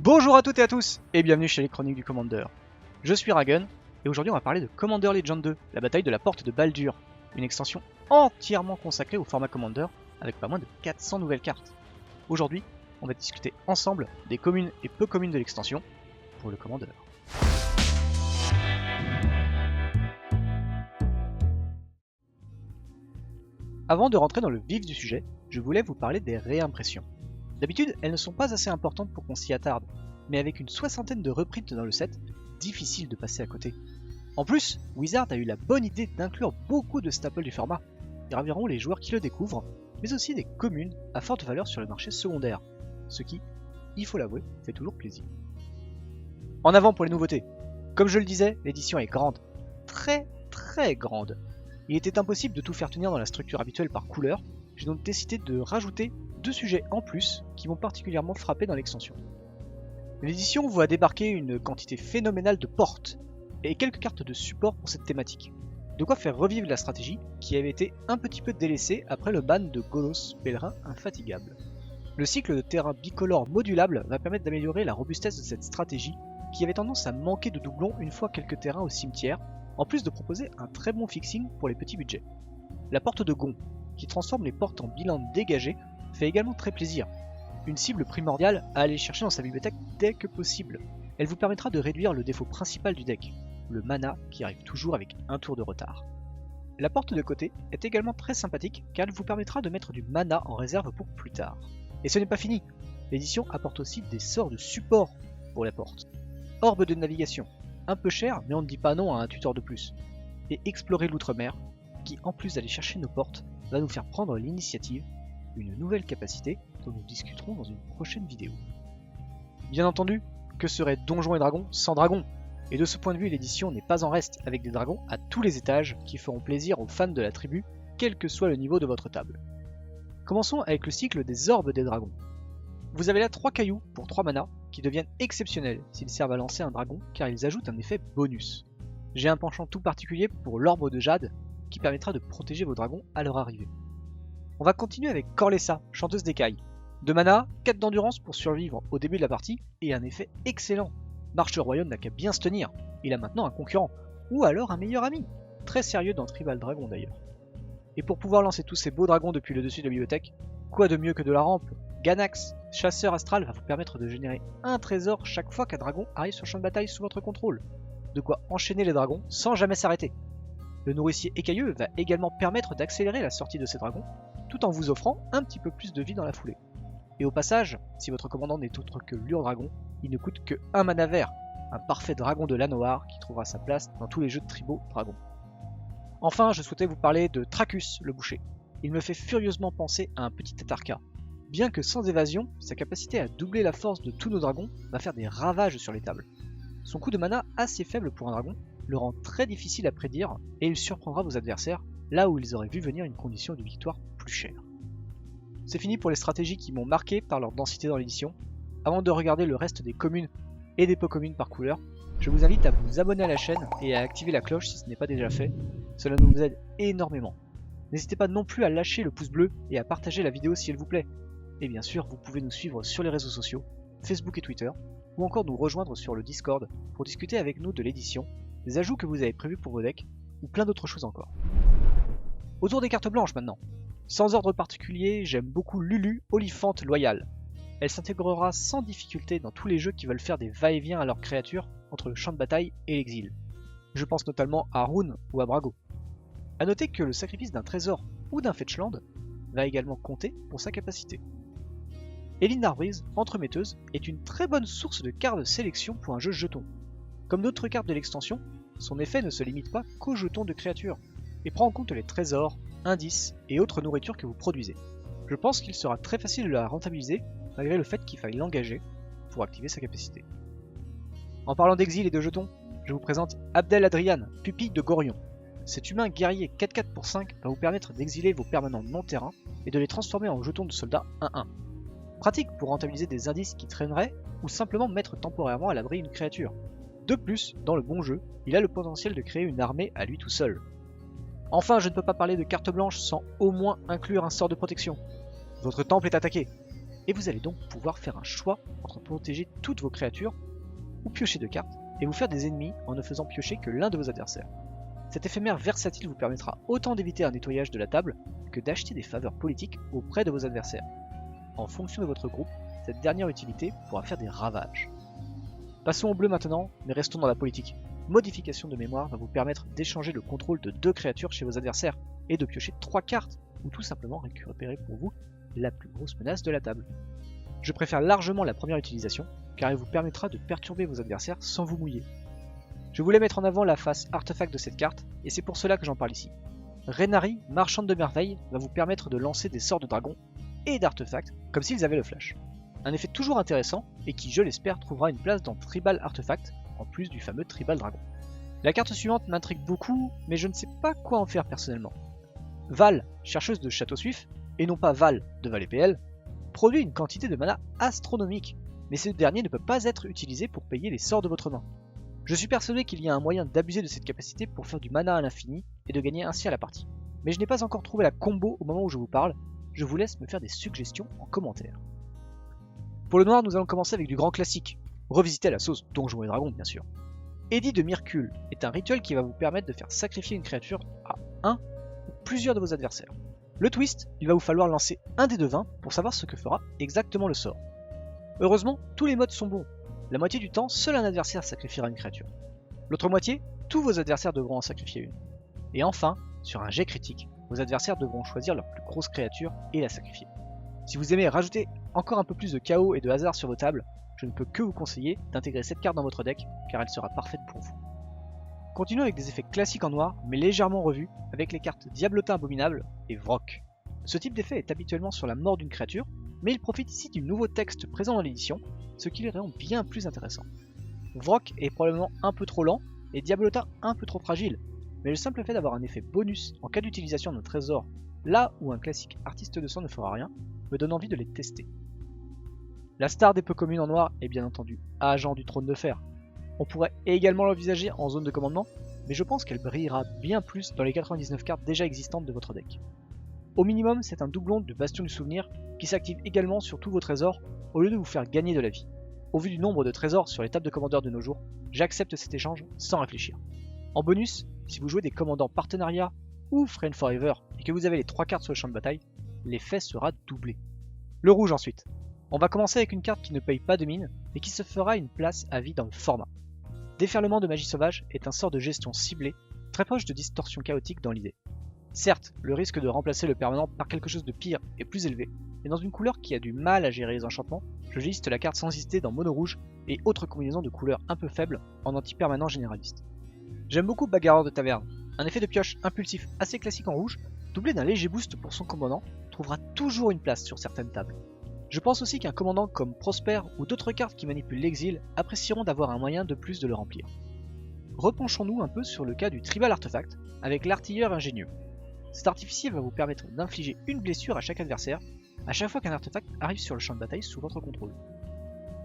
Bonjour à toutes et à tous, et bienvenue chez les Chroniques du Commander. Je suis Ragun, et aujourd'hui on va parler de Commander Legend 2, la bataille de la Porte de Baldur, une extension entièrement consacrée au format Commander, avec pas moins de 400 nouvelles cartes. Aujourd'hui, on va discuter ensemble des communes et peu communes de l'extension pour le Commander. Avant de rentrer dans le vif du sujet, je voulais vous parler des réimpressions. D'habitude, elles ne sont pas assez importantes pour qu'on s'y attarde, mais avec une soixantaine de reprints dans le set, difficile de passer à côté. En plus, Wizard a eu la bonne idée d'inclure beaucoup de staples du format, qui raviront les joueurs qui le découvrent, mais aussi des communes à forte valeur sur le marché secondaire, ce qui, il faut l'avouer, fait toujours plaisir. En avant pour les nouveautés. Comme je le disais, l'édition est grande, très grande. Il était impossible de tout faire tenir dans la structure habituelle par couleur, j'ai donc décidé de rajouter 2 sujets en plus qui m'ont particulièrement frappé dans l'extension. L'édition voit débarquer une quantité phénoménale de portes et quelques cartes de support pour cette thématique. De quoi faire revivre la stratégie qui avait été un petit peu délaissée après le ban de Golos, pèlerin infatigable. Le cycle de terrain bicolore modulable va permettre d'améliorer la robustesse de cette stratégie qui avait tendance à manquer de doublons une fois quelques terrains au cimetière, en plus de proposer un très bon fixing pour les petits budgets. La porte de Gon, qui transforme les portes en bilan dégagé, fait également très plaisir. Une cible primordiale à aller chercher dans sa bibliothèque dès que possible. Elle vous permettra de réduire le défaut principal du deck, le mana qui arrive toujours avec un tour de retard. La porte de côté est également très sympathique car elle vous permettra de mettre du mana en réserve pour plus tard. Et ce n'est pas fini, l'édition apporte aussi des sorts de support pour la porte. Orbe de navigation, un peu cher mais on ne dit pas non à un tuteur de plus. Et explorer l'outre-mer, qui en plus d'aller chercher nos portes, va nous faire prendre l'initiative, une nouvelle capacité dont nous discuterons dans une prochaine vidéo. Bien entendu, que serait Donjons et Dragons sans dragons? Et de ce point de vue, l'édition n'est pas en reste, avec des dragons à tous les étages qui feront plaisir aux fans de la tribu, quel que soit le niveau de votre table. Commençons avec le cycle des orbes des dragons. Vous avez là 3 cailloux pour 3 mana, qui deviennent exceptionnels s'ils servent à lancer un dragon, car ils ajoutent un effet bonus. J'ai un penchant tout particulier pour l'orbe de jade, qui permettra de protéger vos dragons à leur arrivée. On va continuer avec Corlessa, chanteuse d'écailles. 2 mana, 4 d'endurance pour survivre au début de la partie, et un effet excellent. Marche Royaume n'a qu'à bien se tenir, il a maintenant un concurrent, ou alors un meilleur ami. Très sérieux dans Tribal Dragon d'ailleurs. Et pour pouvoir lancer tous ces beaux dragons depuis le dessus de la bibliothèque, quoi de mieux que de la rampe? Ganax, chasseur astral, va vous permettre de générer un trésor chaque fois qu'un dragon arrive sur le champ de bataille sous votre contrôle. De quoi enchaîner les dragons sans jamais s'arrêter. Le nourricier écailleux va également permettre d'accélérer la sortie de ces dragons, tout en vous offrant un petit peu plus de vie dans la foulée. Et au passage, si votre commandant n'est autre que l'Ur-Dragon, il ne coûte que 1 mana vert, un parfait dragon de la noire qui trouvera sa place dans tous les jeux de tribaux dragons. Enfin, je souhaitais vous parler de Tracus, le boucher. Il me fait furieusement penser à un petit Tatarka. Bien que sans évasion, sa capacité à doubler la force de tous nos dragons va faire des ravages sur les tables. Son coût de mana assez faible pour un dragon le rend très difficile à prédire et il surprendra vos adversaires là où ils auraient vu venir une condition de victoire plus chère. C'est fini pour les stratégies qui m'ont marqué par leur densité dans l'édition. Avant de regarder le reste des communes et des peu communes par couleur, je vous invite à vous abonner à la chaîne et à activer la cloche si ce n'est pas déjà fait, cela nous aide énormément. N'hésitez pas non plus à lâcher le pouce bleu et à partager la vidéo si elle vous plaît. Et bien sûr, vous pouvez nous suivre sur les réseaux sociaux, Facebook et Twitter, ou encore nous rejoindre sur le Discord pour discuter avec nous de l'édition, des ajouts que vous avez prévus pour vos decks, ou plein d'autres choses encore. Autour des cartes blanches maintenant. Sans ordre particulier, j'aime beaucoup Lulu, Oliphante Loyale. Elle s'intégrera sans difficulté dans tous les jeux qui veulent faire des va-et-vient à leurs créatures entre le champ de bataille et l'exil. Je pense notamment à Rune ou à Brago. A noter que le sacrifice d'un trésor ou d'un fetchland va également compter pour sa capacité. Eline Darbrise, entremetteuse, est une très bonne source de cartes de sélection pour un jeu jeton. Comme d'autres cartes de l'extension, son effet ne se limite pas qu'aux jetons de créatures, et prend en compte les trésors, indices et autres nourritures que vous produisez. Je pense qu'il sera très facile de la rentabiliser, malgré le fait qu'il faille l'engager pour activer sa capacité. En parlant d'exil et de jetons, je vous présente Abdel Adrian, pupille de Gorion. Cet humain guerrier 4-4 pour 5 va vous permettre d'exiler vos permanents non-terrain et de les transformer en jetons de soldats 1-1. Pratique pour rentabiliser des indices qui traîneraient ou simplement mettre temporairement à l'abri une créature. De plus, dans le bon jeu, il a le potentiel de créer une armée à lui tout seul. Enfin, je ne peux pas parler de carte blanche sans au moins inclure un sort de protection. Votre temple est attaqué. et vous allez donc pouvoir faire un choix entre protéger toutes vos créatures ou piocher 2 cartes et vous faire des ennemis en ne faisant piocher que l'un de vos adversaires. Cet éphémère versatile vous permettra autant d'éviter un nettoyage de la table que d'acheter des faveurs politiques auprès de vos adversaires. En fonction de votre groupe, cette dernière utilité pourra faire des ravages. Passons au bleu maintenant, mais restons dans la politique. Modification de mémoire va vous permettre d'échanger le contrôle de 2 créatures chez vos adversaires et de piocher 3 cartes, ou tout simplement récupérer pour vous la plus grosse menace de la table. Je préfère largement la première utilisation, car elle vous permettra de perturber vos adversaires sans vous mouiller. Je voulais mettre en avant la face artefact de cette carte, et c'est pour cela que j'en parle ici. Renari, marchande de merveilles, va vous permettre de lancer des sorts de dragon et d'artefacts, comme s'ils avaient le flash. Un effet toujours intéressant, et qui, je l'espère, trouvera une place dans Tribal Artefact, en plus du fameux Tribal Dragon. La carte suivante m'intrigue beaucoup, mais je ne sais pas quoi en faire personnellement. Val, chercheuse de Château Suif, et non pas Val de Val PL, produit une quantité de mana astronomique, mais ce dernier ne peut pas être utilisé pour payer les sorts de votre main. Je suis persuadé qu'il y a un moyen d'abuser de cette capacité pour faire du mana à l'infini et de gagner ainsi à la partie. Mais je n'ai pas encore trouvé la combo au moment où je vous parle, je vous laisse me faire des suggestions en commentaire. Pour le noir, nous allons commencer avec du grand classique, revisité à la sauce Donjons et Dragons bien sûr. Édit de Myrkul est un rituel qui va vous permettre de faire sacrifier une créature à un ou plusieurs de vos adversaires. Le twist, il va vous falloir lancer un dé de 20 pour savoir ce que fera exactement le sort. Heureusement, tous les modes sont bons. La moitié du temps, seul un adversaire sacrifiera une créature. L'autre moitié, tous vos adversaires devront en sacrifier une. Et enfin, sur un jet critique, vos adversaires devront choisir leur plus grosse créature et la sacrifier. Si vous aimez rajouter encore un peu plus de chaos et de hasard sur vos tables, je ne peux que vous conseiller d'intégrer cette carte dans votre deck, car elle sera parfaite pour vous. Continuons avec des effets classiques en noir, mais légèrement revus, avec les cartes Diablotin Abominable et Vrock. Ce type d'effet est habituellement sur la mort d'une créature, mais il profite ici du nouveau texte présent dans l'édition, ce qui les rend bien plus intéressants. Vrock est probablement un peu trop lent, et Diablotin un peu trop fragile, mais le simple fait d'avoir un effet bonus en cas d'utilisation d'un trésor, là où un classique artiste de sang ne fera rien, me donne envie de les tester. La star des peu communes en noir est bien entendu Agent du Trône de Fer. On pourrait également l'envisager en zone de commandement, mais je pense qu'elle brillera bien plus dans les 99 cartes déjà existantes de votre deck. Au minimum, c'est un doublon de Bastion du Souvenir qui s'active également sur tous vos trésors au lieu de vous faire gagner de la vie. Au vu du nombre de trésors sur les tables de commandeurs de nos jours, j'accepte cet échange sans réfléchir. En bonus, si vous jouez des commandants partenariat ou Friend Forever et que vous avez les 3 cartes sur le champ de bataille, l'effet sera doublé. Le rouge ensuite. On va commencer avec une carte qui ne paye pas de mine et qui se fera une place à vie dans le format. Déferlement de magie sauvage est un sort de gestion ciblé, très proche de distorsion chaotique dans l'idée. Certes, le risque de remplacer le permanent par quelque chose de pire est plus élevé, mais dans une couleur qui a du mal à gérer les enchantements, je liste la carte sans hésiter dans mono rouge et autres combinaisons de couleurs un peu faibles en anti-permanent généraliste. J'aime beaucoup Bagarreur de Taverne, un effet de pioche impulsif assez classique en rouge, doublé d'un léger boost pour son commandant, trouvera toujours une place sur certaines tables. Je pense aussi qu'un commandant comme Prosper ou d'autres cartes qui manipulent l'exil apprécieront d'avoir un moyen de plus de le remplir. Repenchons-nous un peu sur le cas du Tribal Artefact avec l'artilleur ingénieux. Cet artificier va vous permettre d'infliger une blessure à chaque adversaire à chaque fois qu'un artefact arrive sur le champ de bataille sous votre contrôle.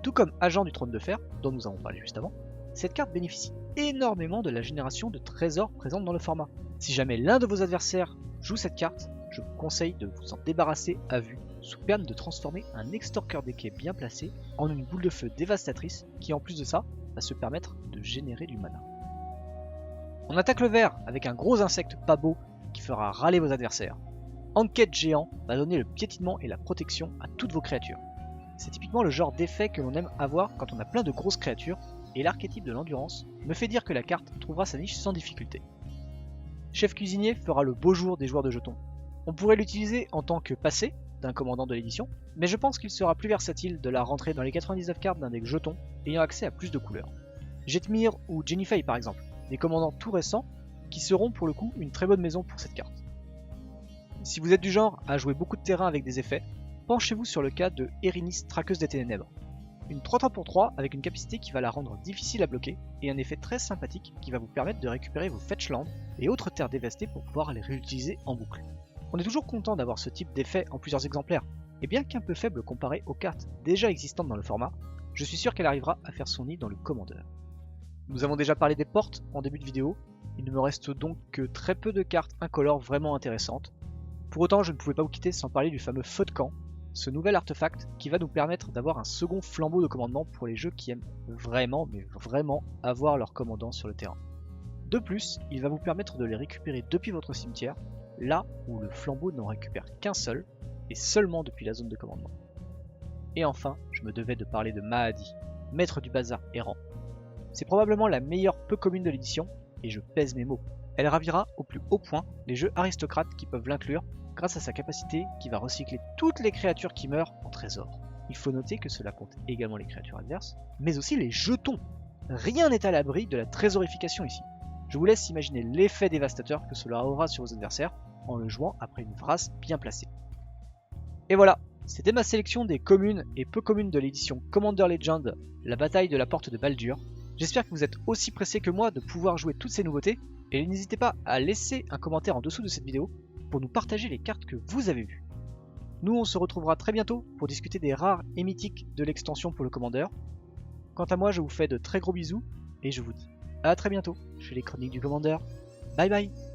Tout comme Agent du Trône de Fer, dont nous avons parlé juste avant, cette carte bénéficie énormément de la génération de trésors présente dans le format. Si jamais l'un de vos adversaires joue cette carte, je vous conseille de vous en débarrasser à vue, sous peine de transformer un extorqueur des quais bien placé en une boule de feu dévastatrice qui en plus de ça va se permettre de générer du mana. On attaque le vert avec un gros insecte pas beau qui fera râler vos adversaires. Enquête géant va donner le piétinement et la protection à toutes vos créatures. C'est typiquement le genre d'effet que l'on aime avoir quand on a plein de grosses créatures, et l'archétype de l'endurance me fait dire que la carte trouvera sa niche sans difficulté. Chef cuisinier fera le beau jour des joueurs de jetons. On pourrait l'utiliser en tant que passé d'un commandant de l'édition, mais je pense qu'il sera plus versatile de la rentrer dans les 99 cartes d'un deck jetons ayant accès à plus de couleurs. Jetmir ou Jennifer par exemple, des commandants tout récents qui seront pour le coup une très bonne maison pour cette carte. Si vous êtes du genre à jouer beaucoup de terrain avec des effets, penchez-vous sur le cas de Erinis, Traqueuse des Ténèbres. Une 3-3 pour 3 avec une capacité qui va la rendre difficile à bloquer et un effet très sympathique qui va vous permettre de récupérer vos fetchlands et autres terres dévastées pour pouvoir les réutiliser en boucle. On est toujours content d'avoir ce type d'effet en plusieurs exemplaires, et bien qu'un peu faible comparé aux cartes déjà existantes dans le format, je suis sûr qu'elle arrivera à faire son nid dans le commandeur. Nous avons déjà parlé des portes en début de vidéo, il ne me reste donc que très peu de cartes incolores vraiment intéressantes. Pour autant, je ne pouvais pas vous quitter sans parler du fameux feu de camp, ce nouvel artefact qui va nous permettre d'avoir un second flambeau de commandement pour les jeux qui aiment vraiment, mais vraiment avoir leur commandant sur le terrain. De plus, il va vous permettre de les récupérer depuis votre cimetière, là où le flambeau n'en récupère qu'un seul, et seulement depuis la zone de commandement. Et enfin, je me devais de parler de Mahadi, maître du bazar errant. C'est probablement la meilleure peu commune de l'édition, et je pèse mes mots. Elle ravira au plus haut point les jeux aristocrates qui peuvent l'inclure, grâce à sa capacité qui va recycler toutes les créatures qui meurent en trésor. Il faut noter que cela compte également les créatures adverses, mais aussi les jetons. Rien n'est à l'abri de la trésorification ici. Je vous laisse imaginer l'effet dévastateur que cela aura sur vos adversaires en le jouant après une phrase bien placée. Et voilà, c'était ma sélection des communes et peu communes de l'édition Commander Legend, la bataille de la porte de Baldur. J'espère que vous êtes aussi pressés que moi de pouvoir jouer toutes ces nouveautés, et n'hésitez pas à laisser un commentaire en dessous de cette vidéo pour nous partager les cartes que vous avez vues. Nous on se retrouvera très bientôt pour discuter des rares et mythiques de l'extension pour le Commander. Quant à moi, je vous fais de très gros bisous, et je vous dis à très bientôt chez les Chroniques du Commander. Bye bye.